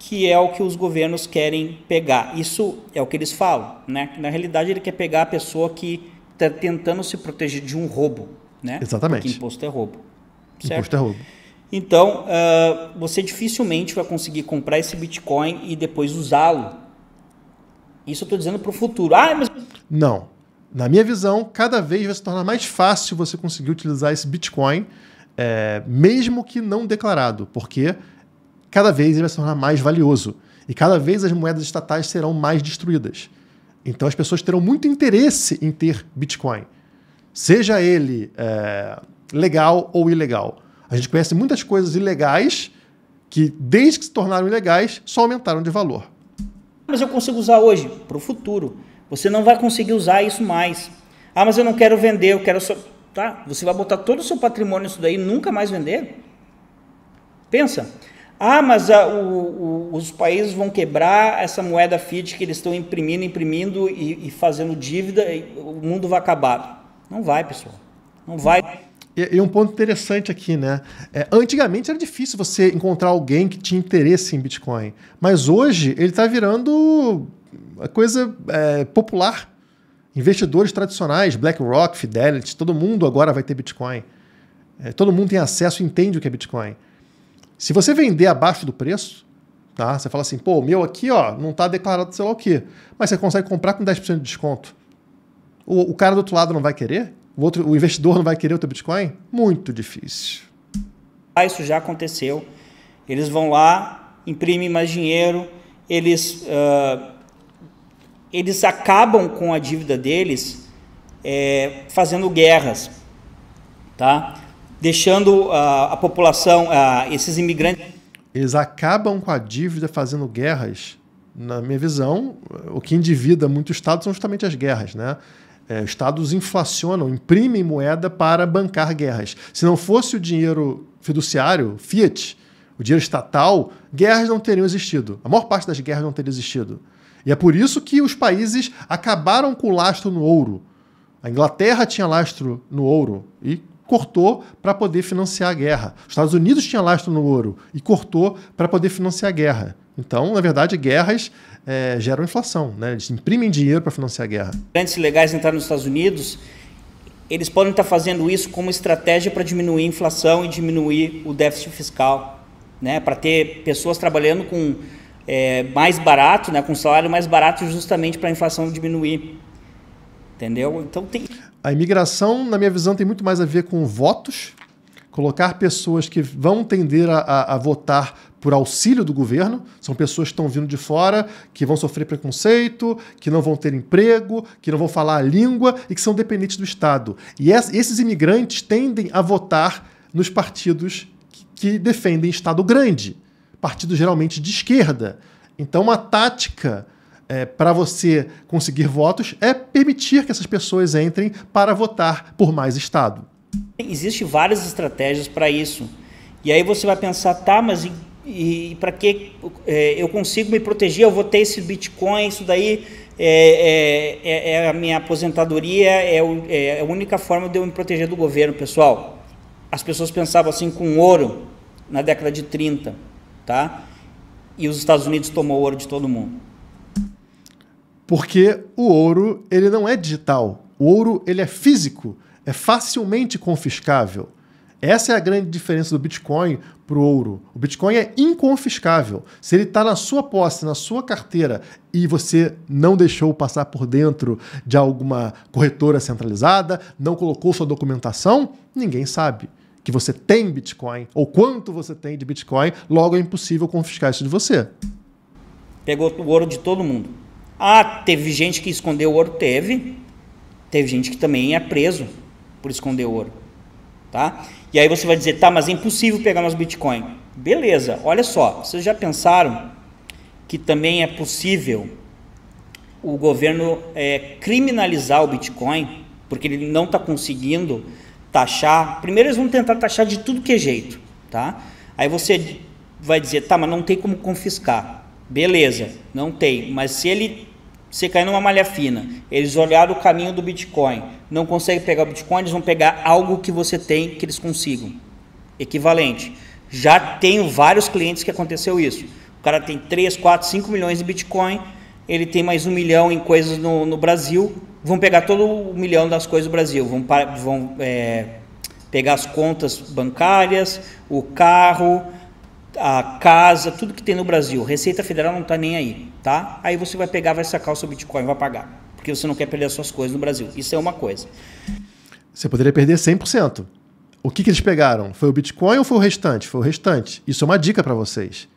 [SPEAKER 2] que é o que os governos querem pegar. Isso é o que eles falam, né? Na realidade, ele quer pegar a pessoa que está tentando se proteger de um roubo, né?
[SPEAKER 1] Exatamente.
[SPEAKER 2] Porque imposto é roubo. Certo?
[SPEAKER 1] Imposto é roubo.
[SPEAKER 2] Então, você dificilmente vai conseguir comprar esse Bitcoin e depois usá-lo. Isso eu estou dizendo para o futuro. Mas...
[SPEAKER 1] Não. Na minha visão, cada vez vai se tornar mais fácil você conseguir utilizar esse Bitcoin, mesmo que não declarado, porque cada vez ele vai se tornar mais valioso. E cada vez as moedas estatais serão mais destruídas. Então as pessoas terão muito interesse em ter Bitcoin. Seja ele legal ou ilegal. A gente conhece muitas coisas ilegais que, desde que se tornaram ilegais, só aumentaram de valor.
[SPEAKER 2] Mas eu consigo usar hoje, para o futuro. Você não vai conseguir usar isso mais. Mas eu não quero vender, eu quero só... Tá? Você vai botar todo o seu patrimônio nisso daí e nunca mais vender? Pensa. Mas os países vão quebrar essa moeda fiat que eles estão imprimindo e fazendo dívida, e o mundo vai acabar. Não vai, pessoal. Não vai.
[SPEAKER 1] E um ponto interessante aqui, né? Antigamente era difícil você encontrar alguém que tinha interesse em Bitcoin, mas hoje ele está virando uma coisa popular. Investidores tradicionais, BlackRock, Fidelity, todo mundo agora vai ter Bitcoin. Todo mundo tem acesso e entende o que é Bitcoin. Se você vender abaixo do preço, tá? Você fala assim, pô, o meu aqui não está declarado sei lá o quê, mas você consegue comprar com 10% de desconto. O cara do outro lado não vai querer? O investidor não vai querer o teu Bitcoin? Muito difícil.
[SPEAKER 2] Isso já aconteceu. Eles vão lá, imprimem mais dinheiro, eles acabam com a dívida deles fazendo guerras, tá? Deixando a população, esses imigrantes...
[SPEAKER 1] Eles acabam com a dívida fazendo guerras. Na minha visão, o que endivida muitos estados são justamente as guerras, né? Estados inflacionam, imprimem moeda para bancar guerras. Se não fosse o dinheiro fiduciário, fiat, o dinheiro estatal, guerras não teriam existido. A maior parte das guerras não teria existido. E é por isso que os países acabaram com o lastro no ouro. A Inglaterra tinha lastro no ouro e cortou para poder financiar a guerra. Os Estados Unidos tinha lastro no ouro e cortou para poder financiar a guerra. Então, na verdade, guerras geram inflação, né? Eles imprimem dinheiro para financiar a guerra.
[SPEAKER 2] Imigrantes ilegais entraram nos Estados Unidos, eles podem estar fazendo isso como estratégia para diminuir a inflação e diminuir o déficit fiscal, né? Para ter pessoas trabalhando com mais barato, né? Com salário mais barato, justamente para a inflação diminuir. Entendeu? Então tem...
[SPEAKER 1] A imigração, na minha visão, tem muito mais a ver com votos, colocar pessoas que vão tender a votar por auxílio do governo, são pessoas que estão vindo de fora, que vão sofrer preconceito, que não vão ter emprego, que não vão falar a língua e que são dependentes do Estado. E esses imigrantes tendem a votar nos partidos que defendem Estado grande, partidos geralmente de esquerda. Então, uma tática para você conseguir votos é permitir que essas pessoas entrem para votar por mais Estado.
[SPEAKER 2] Existem várias estratégias para isso. E aí você vai pensar, tá, mas e para que eu consigo me proteger? Eu vou ter esse Bitcoin, isso daí é a minha aposentadoria, é a única forma de eu me proteger do governo. Pessoal, as pessoas pensavam assim com ouro na década de 30, tá? E os Estados Unidos tomou ouro de todo mundo.
[SPEAKER 1] Porque o ouro, ele não é digital. O ouro, ele é físico, é facilmente confiscável. Essa é a grande diferença do Bitcoin para o ouro. O Bitcoin é inconfiscável. Se ele está na sua posse, na sua carteira, e você não deixou passar por dentro de alguma corretora centralizada, não colocou sua documentação, ninguém sabe que você tem Bitcoin ou quanto você tem de Bitcoin, logo é impossível confiscar isso de você.
[SPEAKER 2] Pegou o ouro de todo mundo. Ah, teve gente que escondeu o ouro? Teve. Teve gente que também é preso por esconder o ouro. Tá? E aí você vai dizer, tá, mas é impossível pegar nosso Bitcoin. Beleza, olha só, vocês já pensaram que também é possível o governo criminalizar o Bitcoin, porque ele não está conseguindo taxar. Primeiro eles vão tentar taxar de tudo que é jeito, tá? Aí você vai dizer, tá, mas não tem como confiscar. Beleza, não tem, mas se você cair numa malha fina, eles olharam o caminho do Bitcoin, não conseguem pegar o Bitcoin, eles vão pegar algo que você tem que eles consigam, equivalente. Já tenho vários clientes que aconteceu isso. O cara tem 3, 4, 5 milhões de Bitcoin, ele tem mais 1 milhão em coisas no Brasil, vão pegar todo o 1 milhão das coisas do Brasil, vão pegar as contas bancárias, o carro, a casa, tudo que tem no Brasil. Receita Federal não está nem aí, tá? Aí você vai pegar, vai sacar o seu Bitcoin, vai pagar, porque você não quer perder as suas coisas no Brasil. Isso é uma coisa.
[SPEAKER 1] Você poderia perder 100%. O que eles pegaram? Foi o Bitcoin ou foi o restante? Foi o restante. Isso é uma dica para vocês.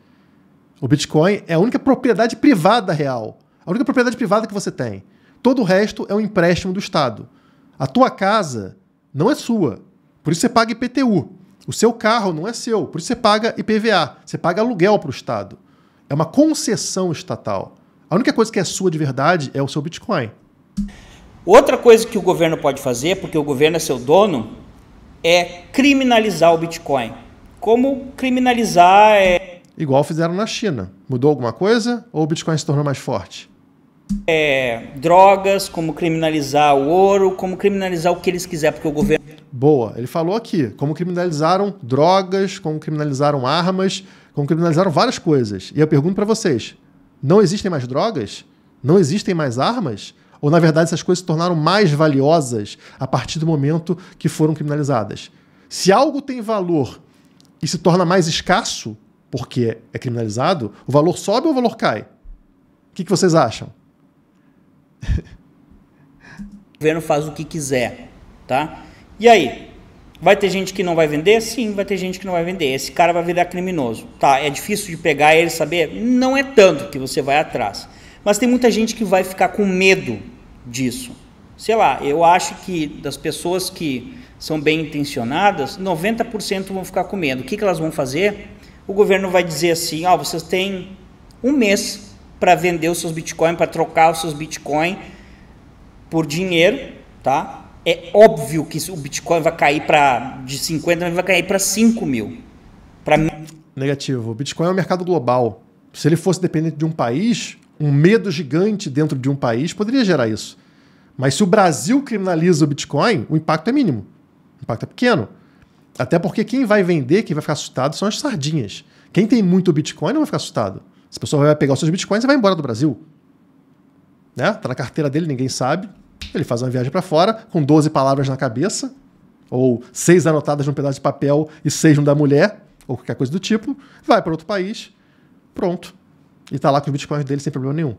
[SPEAKER 1] O Bitcoin é a única propriedade privada real. A única propriedade privada que você tem. Todo o resto é um empréstimo do Estado. A tua casa não é sua. Por isso você paga IPTU. O seu carro não é seu. Por isso você paga IPVA. Você paga aluguel para o Estado. É uma concessão estatal. A única coisa que é sua de verdade é o seu Bitcoin.
[SPEAKER 2] Outra coisa que o governo pode fazer, porque o governo é seu dono, é criminalizar o Bitcoin. Como criminalizar
[SPEAKER 1] Igual fizeram na China. Mudou alguma coisa ou o Bitcoin se tornou mais forte?
[SPEAKER 2] Drogas, como criminalizar o ouro, como criminalizar o que eles quiserem, porque o governo...
[SPEAKER 1] Boa, ele falou aqui, como criminalizaram drogas, como criminalizaram armas, como criminalizaram várias coisas. E eu pergunto para vocês, não existem mais drogas? Não existem mais armas? Ou, na verdade, essas coisas se tornaram mais valiosas a partir do momento que foram criminalizadas? Se algo tem valor e se torna mais escasso, porque é criminalizado, o valor sobe ou o valor cai? O que vocês acham?
[SPEAKER 2] O governo faz o que quiser, tá? E aí? Vai ter gente que não vai vender? Sim, vai ter gente que não vai vender. Esse cara vai virar criminoso. Tá, é difícil de pegar ele, saber? Não é tanto que você vai atrás. Mas tem muita gente que vai ficar com medo disso. Sei lá, eu acho que das pessoas que são bem intencionadas, 90% vão ficar com medo. O que elas vão fazer? O governo vai dizer assim, ó, vocês têm um mês para vender os seus Bitcoin, para trocar os seus Bitcoin por dinheiro, tá? É óbvio que o Bitcoin vai cair de 50, vai cair para 5 mil.
[SPEAKER 1] Negativo. O Bitcoin é um mercado global. Se ele fosse dependente de um país, um medo gigante dentro de um país poderia gerar isso. Mas se o Brasil criminaliza o Bitcoin, o impacto é mínimo. O impacto é pequeno. Até porque quem vai vender, quem vai ficar assustado são as sardinhas. Quem tem muito Bitcoin não vai ficar assustado. Se a pessoa vai pegar os seus Bitcoins, você vai embora do Brasil. Né? Tá na carteira dele, ninguém sabe. Ele faz uma viagem para fora, com 12 palavras na cabeça, ou 6 anotadas num pedaço de papel e 6 no da mulher, ou qualquer coisa do tipo, vai para outro país, pronto. E tá lá com os Bitcoins dele sem problema nenhum.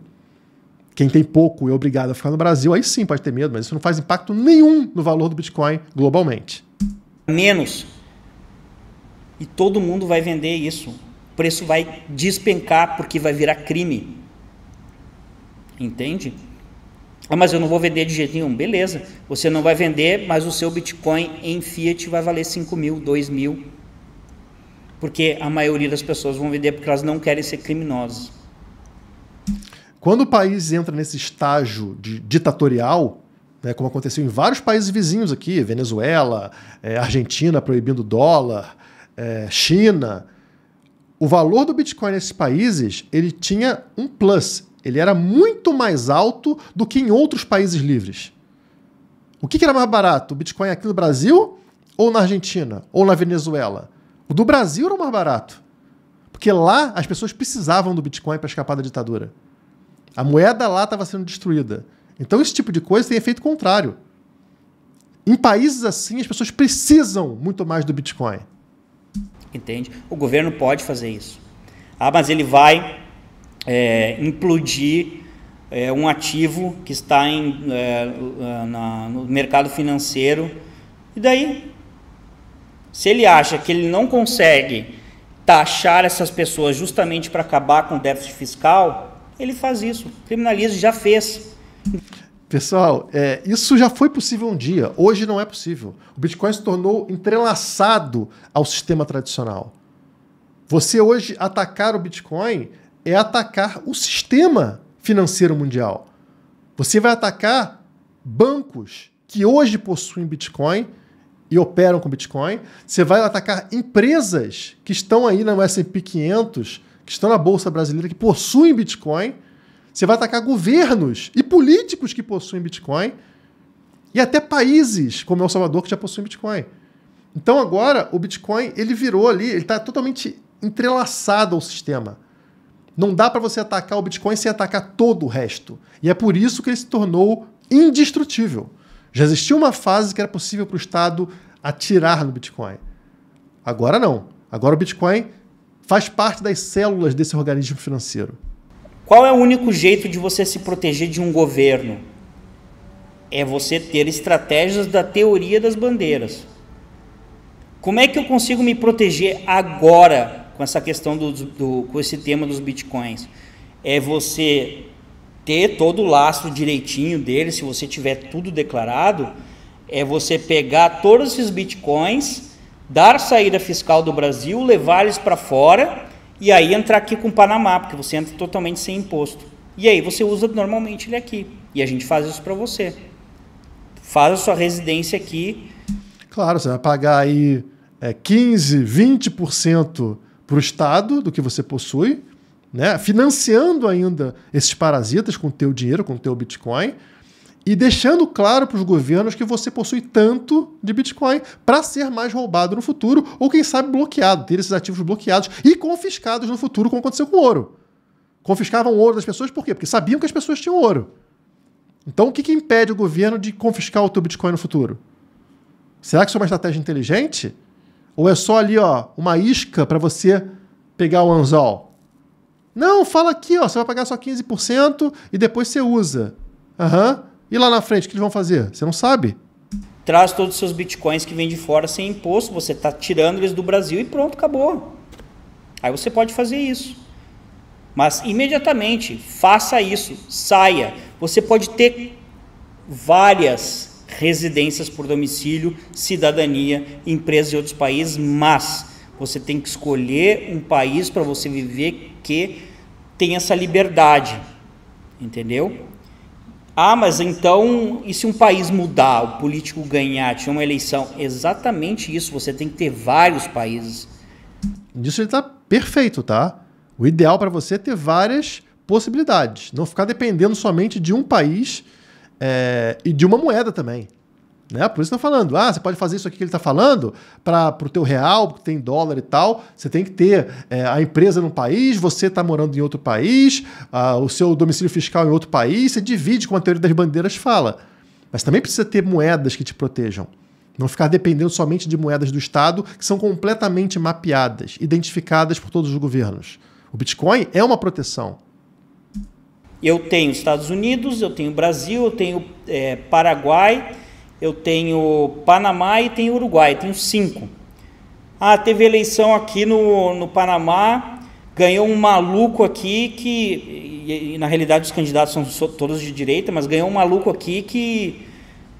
[SPEAKER 1] Quem tem pouco e é obrigado a ficar no Brasil, aí sim pode ter medo, mas isso não faz impacto nenhum no valor do Bitcoin globalmente.
[SPEAKER 2] Menos. E todo mundo vai vender isso. O preço vai despencar porque vai virar crime. Entende? Ah, mas eu não vou vender de jeito nenhum. Beleza. Você não vai vender, mas o seu Bitcoin em fiat vai valer 5 mil, 2 mil. Porque a maioria das pessoas vão vender porque elas não querem ser criminosas.
[SPEAKER 1] Quando o país entra nesse estágio ditatorial, né, como aconteceu em vários países vizinhos aqui, Venezuela, Argentina proibindo dólar, China, o valor do Bitcoin nesses países, ele tinha um plus. Ele era muito mais alto do que em outros países livres. O que era mais barato? O Bitcoin aqui no Brasil ou na Argentina? Ou na Venezuela? O do Brasil era o mais barato. Porque lá as pessoas precisavam do Bitcoin para escapar da ditadura. A moeda lá estava sendo destruída. Então esse tipo de coisa tem efeito contrário. Em países assim, as pessoas precisam muito mais do Bitcoin.
[SPEAKER 2] Entende? O governo pode fazer isso. Ah, mas ele vai implodir um ativo que está no mercado financeiro. E daí? Se ele acha que ele não consegue taxar essas pessoas justamente para acabar com o déficit fiscal, ele faz isso. Criminaliza, já fez.
[SPEAKER 1] Pessoal, isso já foi possível um dia. Hoje não é possível. O Bitcoin se tornou entrelaçado ao sistema tradicional. Você hoje atacar o Bitcoin é atacar o sistema financeiro mundial. Você vai atacar bancos que hoje possuem Bitcoin e operam com Bitcoin. Você vai atacar empresas que estão aí no S&P 500, que estão na Bolsa Brasileira, que possuem Bitcoin. Você vai atacar governos e políticos que possuem Bitcoin e até países como El Salvador que já possuem Bitcoin. Então agora o Bitcoin ele virou ali, ele está totalmente entrelaçado ao sistema. Não dá para você atacar o Bitcoin sem atacar todo o resto. E é por isso que ele se tornou indestrutível. Já existia uma fase que era possível para o Estado atirar no Bitcoin. Agora não. Agora o Bitcoin faz parte das células desse organismo financeiro.
[SPEAKER 2] Qual é o único jeito de você se proteger de um governo? É você ter estratégias da teoria das bandeiras. Como é que eu consigo me proteger agora com essa questão com esse tema dos Bitcoins? É você ter todo o lastro direitinho dele, se você tiver tudo declarado, é você pegar todos esses Bitcoins, dar saída fiscal do Brasil, levar eles para fora e aí entrar aqui com o Panamá, porque você entra totalmente sem imposto. E aí você usa normalmente ele aqui. E a gente faz isso para você. Faz a sua residência aqui.
[SPEAKER 1] Claro, você vai pagar aí 15%, 20% para o Estado do que você possui, né? Financiando ainda esses parasitas com o teu dinheiro, com o teu Bitcoin, e deixando claro para os governos que você possui tanto de Bitcoin para ser mais roubado no futuro, ou quem sabe bloqueado, ter esses ativos bloqueados e confiscados no futuro, como aconteceu com o ouro. Confiscavam o ouro das pessoas por quê? Porque sabiam que as pessoas tinham ouro. Então o que impede o governo de confiscar o teu Bitcoin no futuro? Será que isso é uma estratégia inteligente? Ou é só ali, ó, uma isca para você pegar o anzol? Não, fala aqui, ó, você vai pagar só 15% e depois você usa. E lá na frente, o que eles vão fazer? Você não sabe.
[SPEAKER 2] traz todos os seus bitcoins que vêm de fora sem imposto, você está tirando eles do Brasil e pronto, acabou. Aí você pode fazer isso. Mas imediatamente, faça isso, saia. Você pode ter várias residências por domicílio, cidadania, empresas em outros países, mas você tem que escolher um país para você viver que tem essa liberdade, entendeu? Ah, mas então, e se um país mudar, o político ganhar, tiver uma eleição? Exatamente isso, você tem que ter vários países.
[SPEAKER 1] Disso ele está perfeito, tá? O ideal para você é ter várias possibilidades, não ficar dependendo somente de um país e de uma moeda também. Né? Por isso que eu estou falando, você pode fazer isso aqui que ele está falando para o teu real, porque tem dólar e tal, você tem que ter a empresa num país, você está morando em outro país, o seu domicílio fiscal em outro país, você divide como a teoria das bandeiras fala. Mas também precisa ter moedas que te protejam. Não ficar dependendo somente de moedas do Estado, que são completamente mapeadas, identificadas por todos os governos. O Bitcoin é uma proteção.
[SPEAKER 2] Eu tenho Estados Unidos, eu tenho Brasil, eu tenho Paraguai, eu tenho Panamá e tenho Uruguai, tenho 5. Teve eleição aqui no Panamá, ganhou um maluco aqui que, na realidade os candidatos são todos de direita, mas ganhou um maluco aqui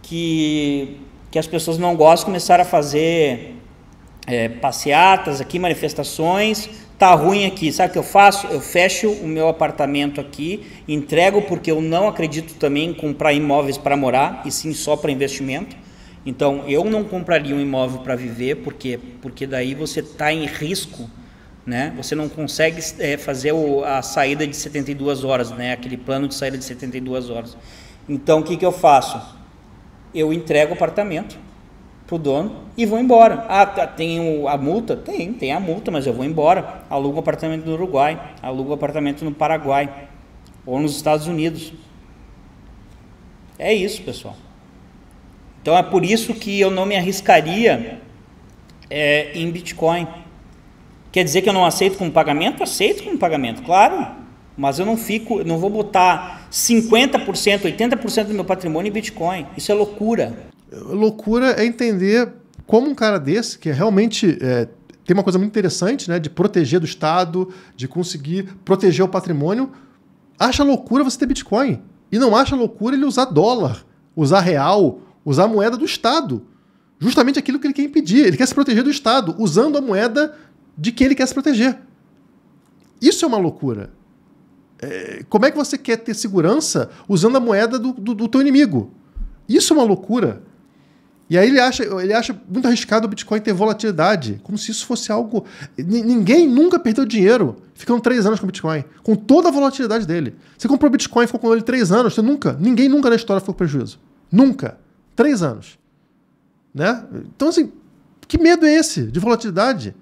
[SPEAKER 2] que as pessoas não gostam, começaram a fazer passeatas aqui, manifestações. Tá ruim aqui, sabe o que eu faço? Eu fecho o meu apartamento aqui, entrego, porque eu não acredito também em comprar imóveis para morar, e sim só para investimento. Então eu não compraria um imóvel para viver, porque daí você está em risco, né? Você não consegue fazer a saída de 72 horas, né? Aquele plano de saída de 72 horas. Então o que eu faço? Eu entrego o apartamento pro dono e vou embora. Tem a multa? Tem a multa, mas eu vou embora. Alugo um apartamento no Uruguai, alugo um apartamento no Paraguai ou nos Estados Unidos. É isso, pessoal. Então é por isso que eu não me arriscaria em Bitcoin. Quer dizer que eu não aceito como pagamento? Aceito como pagamento, claro. Mas eu não vou botar 50%, 80% do meu patrimônio em Bitcoin. Isso é loucura.
[SPEAKER 1] Loucura é entender como um cara desse, que realmente tem uma coisa muito interessante, né, de proteger do Estado, de conseguir proteger o patrimônio, acha loucura você ter Bitcoin. E não acha loucura ele usar dólar, usar real, usar a moeda do Estado. Justamente aquilo que ele quer impedir. Ele quer se proteger do Estado, usando a moeda de quem ele quer se proteger. Isso é uma loucura. Como é que você quer ter segurança usando a moeda do teu inimigo? Isso é uma loucura. E aí ele acha muito arriscado o Bitcoin ter volatilidade, como se isso fosse algo... Ninguém nunca perdeu dinheiro ficando 3 anos com o Bitcoin, com toda a volatilidade dele. Você comprou Bitcoin e ficou com ele 3 anos, ninguém nunca na história ficou com prejuízo. Nunca. 3 anos. Né? Então, assim, que medo é esse de volatilidade?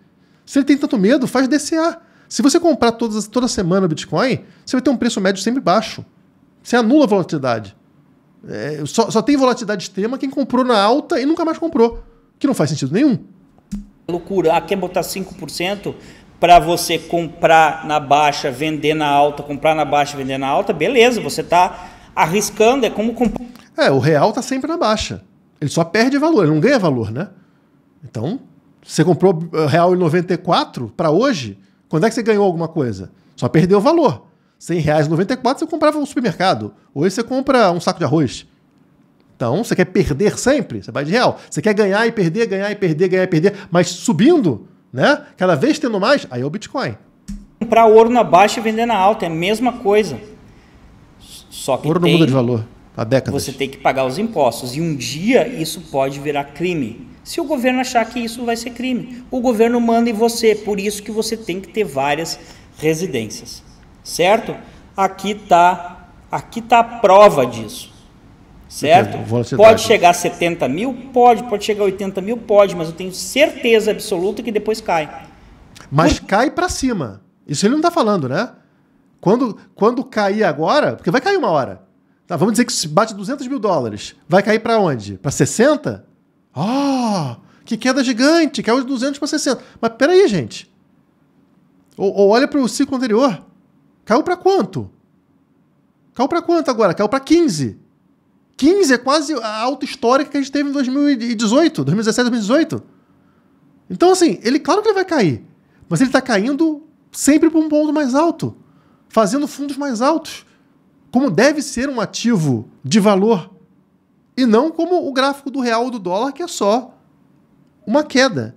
[SPEAKER 1] Se ele tem tanto medo, faz DCA. Se você comprar toda semana o Bitcoin, você vai ter um preço médio sempre baixo. Você anula a volatilidade. Só tem volatilidade extrema quem comprou na alta e nunca mais comprou, que não faz sentido nenhum.
[SPEAKER 2] Loucura. Quer botar 5% para você comprar na baixa, vender na alta, comprar na baixa, vender na alta? Beleza, você está arriscando, é como comprar.
[SPEAKER 1] O real está sempre na baixa. Ele só perde valor, ele não ganha valor, né? Então, você comprou real em 94 para hoje, quando é que você ganhou alguma coisa? Só perdeu o valor. R$100,94 você comprava no supermercado. Hoje você compra um saco de arroz. Então, você quer perder sempre? Você vai de real. Você quer ganhar e perder, ganhar e perder, ganhar e perder, mas subindo, né? Cada vez tendo mais, aí é o Bitcoin.
[SPEAKER 2] Comprar ouro na baixa e vender na alta, é a mesma coisa. Só que
[SPEAKER 1] ouro não muda de valor há décadas.
[SPEAKER 2] Você tem que pagar os impostos. E um dia isso pode virar crime. Se o governo achar que isso vai ser crime. O governo manda em você. Por isso que você tem que ter várias residências. Certo? Aqui tá a prova disso. Certo? Pode chegar a 70 mil? Pode chegar a 80 mil? Pode, mas eu tenho certeza absoluta que depois cai.
[SPEAKER 1] Mas cai para cima. Isso ele não está falando, né? Quando cair agora, porque vai cair uma hora. Tá, vamos dizer que se bate $200 mil. Vai cair para onde? Para 60? Que queda gigante! Caiu de 200 para 60. Mas peraí, gente. Ou olha para o ciclo anterior. Caiu para quanto? Caiu para quanto agora? Caiu para 15. 15 é quase a alta histórica que a gente teve em 2018, 2017, 2018. Então, assim, claro que ele vai cair, mas ele está caindo sempre para um ponto mais alto, fazendo fundos mais altos, como deve ser um ativo de valor, e não como o gráfico do real ou do dólar, que é só uma queda,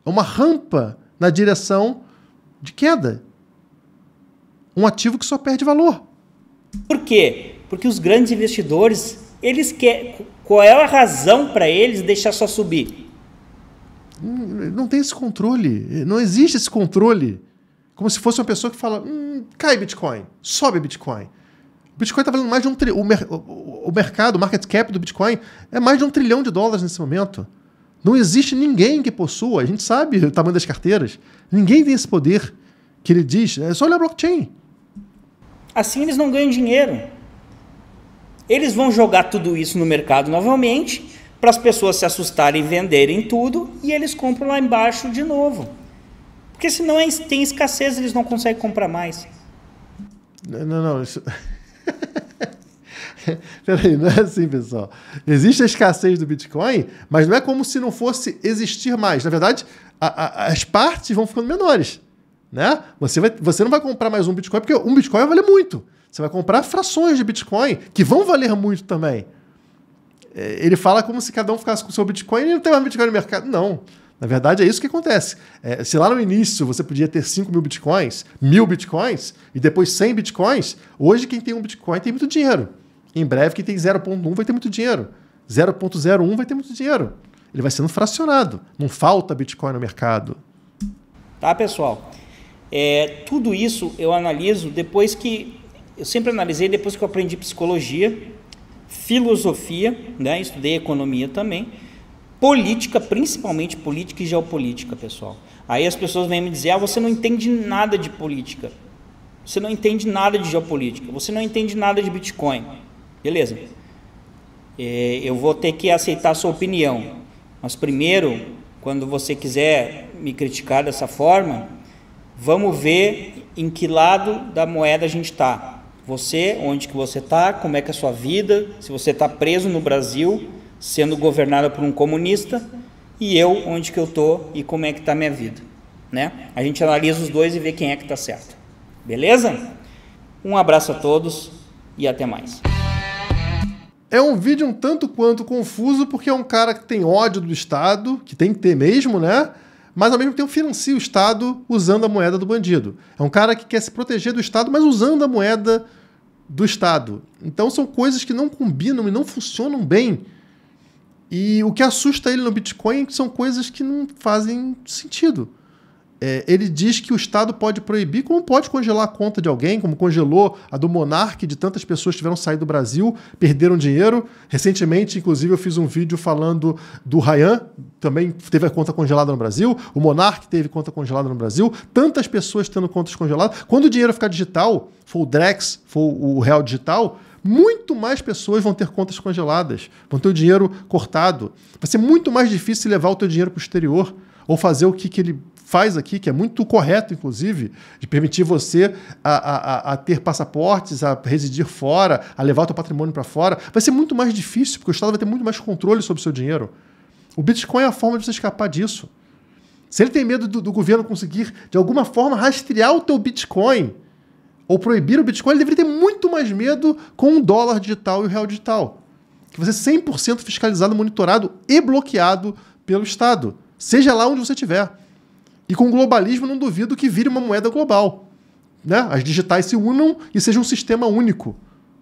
[SPEAKER 1] é uma rampa na direção de queda. Um ativo que só perde valor.
[SPEAKER 2] Por quê? Porque os grandes investidores, eles querem... Qual é a razão para eles deixar só subir?
[SPEAKER 1] Não tem esse controle. Não existe esse controle. Como se fosse uma pessoa que fala, cai Bitcoin, sobe Bitcoin. O Bitcoin está valendo mais de $1 trilhão. O mercado, o market cap do Bitcoin é mais de $1 trilhão nesse momento. Não existe ninguém que possua, a gente sabe o tamanho das carteiras, ninguém tem esse poder que ele diz, é só olhar a blockchain.
[SPEAKER 2] Assim eles não ganham dinheiro. Eles vão jogar tudo isso no mercado novamente, para as pessoas se assustarem e venderem tudo, e eles compram lá embaixo de novo. Porque senão tem escassez, eles não conseguem comprar mais.
[SPEAKER 1] Não, isso... Peraí, não é assim, pessoal. Existe a escassez do Bitcoin, mas não é como se não fosse existir mais. Na verdade, as partes vão ficando menores, né? Você não vai comprar mais um Bitcoin, porque um Bitcoin vai valer muito. Você vai comprar frações de Bitcoin, que vão valer muito também. Ele fala como se cada um ficasse com o seu Bitcoin e não tem mais Bitcoin no mercado. Não. Na verdade, é isso que acontece. Se lá no início você podia ter 5 mil Bitcoins, 1000 Bitcoins, e depois 100 Bitcoins, hoje quem tem um Bitcoin tem muito dinheiro. Em breve, quem tem 0.1 vai ter muito dinheiro. 0.01 vai ter muito dinheiro. Ele vai sendo fracionado. Não falta Bitcoin no mercado.
[SPEAKER 2] Tá, pessoal? Tudo isso eu analiso depois que... Eu sempre analisei depois que eu aprendi psicologia, filosofia, né? Estudei economia também, política, principalmente política e geopolítica, pessoal. Aí as pessoas vêm me dizer, você não entende nada de política, você não entende nada de geopolítica, você não entende nada de Bitcoin. Beleza. Eu vou ter que aceitar a sua opinião, mas primeiro, quando você quiser me criticar dessa forma, vamos ver em que lado da moeda a gente está. Você, onde que você está, como é que é a sua vida, se você está preso no Brasil, sendo governado por um comunista, e eu, onde que eu estou e como é que está a minha vida, né? A gente analisa os dois e vê quem é que está certo. Beleza? Um abraço a todos e até mais.
[SPEAKER 1] É um vídeo um tanto quanto confuso, porque é um cara que tem ódio do Estado, que tem que ter mesmo, né? Mas ao mesmo tempo financia o Estado usando a moeda do bandido. É um cara que quer se proteger do Estado, mas usando a moeda do Estado. Então são coisas que não combinam e não funcionam bem. E o que assusta ele no Bitcoin é que são coisas que não fazem sentido. Ele diz que o Estado pode proibir, como pode congelar a conta de alguém, como congelou a do Monark, de tantas pessoas que tiveram saído do Brasil, perderam dinheiro. Recentemente, inclusive, eu fiz um vídeo falando do Ryan, também teve a conta congelada no Brasil, o Monark teve conta congelada no Brasil, tantas pessoas tendo contas congeladas. Quando o dinheiro ficar digital, for o Drex, for o real digital, muito mais pessoas vão ter contas congeladas, vão ter o dinheiro cortado. Vai ser muito mais difícil levar o teu dinheiro para o exterior, ou fazer o que ele faz aqui, que é muito correto, inclusive, de permitir você a ter passaportes, a residir fora, a levar o teu patrimônio para fora. Vai ser muito mais difícil, porque o Estado vai ter muito mais controle sobre o seu dinheiro. O Bitcoin é a forma de você escapar disso. Se ele tem medo do governo conseguir, de alguma forma, rastrear o teu Bitcoin ou proibir o Bitcoin, ele deveria ter muito mais medo com o dólar digital e o real digital. Que vai ser 100% fiscalizado, monitorado e bloqueado pelo Estado, seja lá onde você estiver. E com o globalismo, não duvido que vire uma moeda global, né? As digitais se unam e seja um sistema único,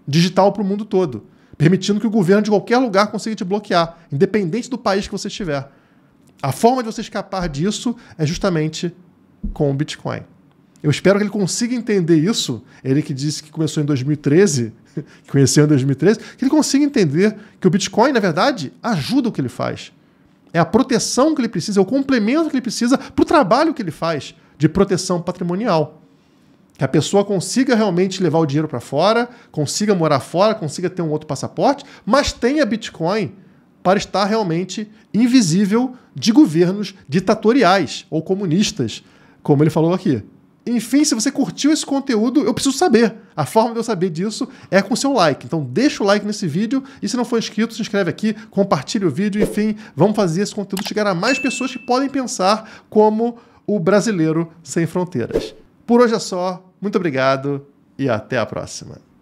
[SPEAKER 1] digital para o mundo todo, permitindo que o governo de qualquer lugar consiga te bloquear, independente do país que você estiver. A forma de você escapar disso é justamente com o Bitcoin. Eu espero que ele consiga entender isso, ele que disse que começou em 2013, que conheceu em 2013, que ele consiga entender que o Bitcoin, na verdade, ajuda o que ele faz. É a proteção que ele precisa, é o complemento que ele precisa para o trabalho que ele faz de proteção patrimonial. Que a pessoa consiga realmente levar o dinheiro para fora, consiga morar fora, consiga ter um outro passaporte, mas tenha Bitcoin para estar realmente invisível de governos ditatoriais ou comunistas, como ele falou aqui. Enfim, se você curtiu esse conteúdo, eu preciso saber. A forma de eu saber disso é com o seu like. Então deixa o like nesse vídeo e se não for inscrito, se inscreve aqui, compartilha o vídeo, enfim, vamos fazer esse conteúdo chegar a mais pessoas que podem pensar como o brasileiro sem fronteiras. Por hoje é só, muito obrigado e até a próxima.